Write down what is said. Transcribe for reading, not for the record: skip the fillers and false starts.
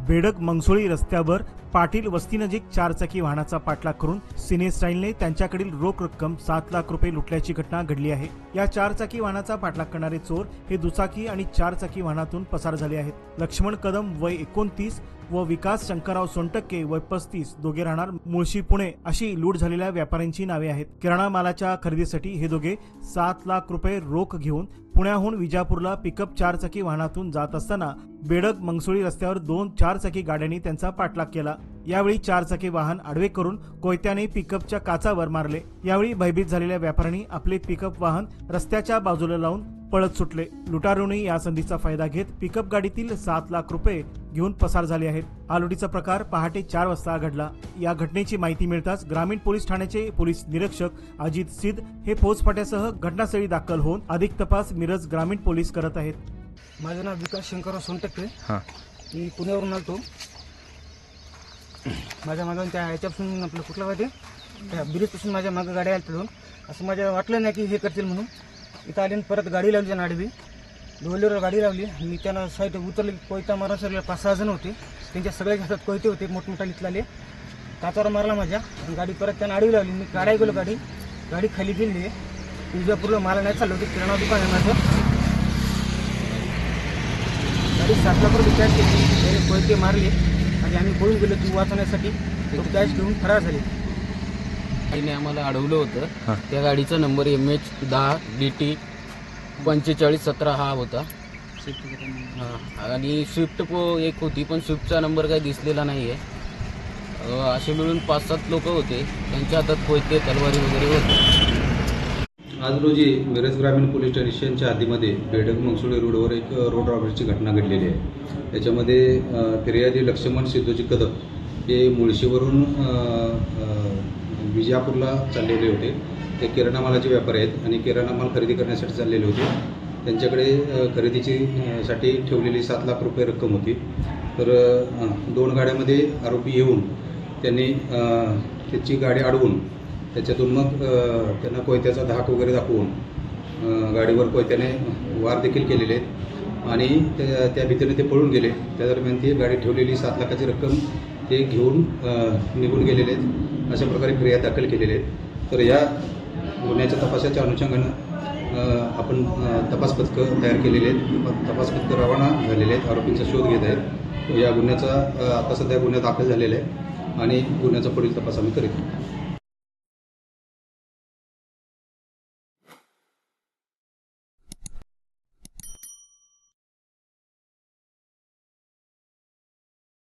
बेडग मंगसोळी रस्त्यावर पाटील वस्तीनजीक चारचाकी वाहनाचा पाठलाग करून सिने स्टाईलने त्यांच्याकडील रोख रक्कम 7 लाख रुपये लुटल्याची घटना घडली आहे। या चारचाकी वाहनाचा पाठलाग करणारे चोर हे दुचाकी आणि चारचाकी वाहनातून पसार झाले आहेत। लक्ष्मण कदम वय 29 व विकास शंकरराव सोनटक्के वय 35 दोघे राहणार मुळशी पुणे अशी लूट झालेल्या व्यापाऱ्यांची नावे आहेत। किराणा मालाच्या खरेदीसाठी हे दोघे 7 लाख रुपये रोख घेऊन पुण्याहून विजापूरला पिकअप चारचाकी वाहनातून जात असताना बेडग मंगसोळी रस्त्यावर 2 चारचाकी गाड्यांनी त्यांचा पाठलाग केला। यावेळी चारचाकी वाहन आडवे करून कोयत्याने पिकअपच्या काचावर मारले। यावेळी भयभीत झालेल्या व्यापाऱ्यांनी आपले पिकअप वाहन रस्त्याच्या बाजूला लावून पळत सुटले। लुटारूंनी या संधीचा फायदा घेत पिकअप गाडीतील 7 लाख रुपये घेऊन पसार झाले आहेत। हा लुटीचा प्रकार पहाटे 4 वाजता घडला। या घटनेची माहिती मिळताच ग्रामीण पोलीस ठाण्याचे पोलीस निरीक्षक अजित सिद्ध हे फौजफाट्यासह घटनास्थळी दाखल होऊन अधिक तपास मिरज ग्रामीण पोलीस करत आहेत। माझं नाव विकास शंकरराव सोनटक्के, मी पुण्यावरून आलतो। माझ्या मागून त्या ह्याच्यापासून आपलं कुठला वाटे त्या ब्रिजपासून माझ्या मागं गाड्या आल्या दोन। असं माझ्या वाटलं नाही की हे करतील म्हणून। इथं आले परत गाडी लावली त्यांना आडवी डोलेवर गाडी लावली। मी त्यांना साईड उतरले, कोयता मारा सर 5-6 जण होते, त्यांच्या सगळ्या हातात कोयते होते मोठमोठ्या लितलाले। काचावर मारला माझ्या गाडी, परत त्यांना आडवी लावली। मी काढाय गेलो, गाडी खाली गेली। विजापूरला मला नाही चाललं होतं, किराणा दुकान आहे माझं। गाडी 7 लाख रुपये कॅश घेतली, त्याने कोयते मारले आणि आम्ही पळून गेलो ती वाचवण्यासाठी। तो कॅश घेऊन फरार झाले। गाडीने आम्हाला अडवलं होतं। त्या गाडीचा नंबर MH10DT 4517 हा होता। आणि स्विफ्ट एक होती, पण स्विफ्टचा नंबर काही दिसलेला नाही आहे। असे मिळून 5-7 लोक होते, त्यांच्या हातात कोयते तलवारी वगैरे होते। आज रोजी मिरज ग्रामीण पोलीस स्टेशनच्या हद्दीमध्ये बेडग मंगसोळी रोडवर एक रोड रॉबरीची घटना घडलेली आहे। त्याच्यामध्ये फिर्यादी लक्ष्मण सिद्धोजी कदम हे मुळशीवरून विजापूरला चाललेले होते। ते किराणा मालाचे व्यापारी आहेत आणि किराणा माल खरेदी करण्यासाठी चाललेले होते। त्यांच्याकडे खरेदीसाठी ठेवलेली 7 लाख रुपये रक्कम होती। तर 2 गाड्यामध्ये आरोपी येऊन त्यांनी त्याची गाडी अडवून त्याच्यातून मग त्यांना कोयत्याचा धाक वगैरे दाखवून गाडीवर कोयत्याने वार देखील केलेले आहेत आणि त्या भीतीने ते पळून गेले। त्या दरम्यान ती गाडी ठेवलेली 7 लाखाची रक्कम ते घेऊन निघून गेलेले आहेत। अशा प्रकारे फिर्याद दाखल केलेले आहेत। तर या गुन्ह्याच्या तपासाच्या अनुषंगानं आपण तपास पथकं तयार केलेले आहेत। तपास पथकं रवाना झालेले आहेत, आरोपींचा शोध घेत आहेत। या गुन्ह्याचा आता सध्या गुन्हा दाखल झालेला आहे आणि गुन्ह्याचा पुढील तपास आम्ही करीत आहोत।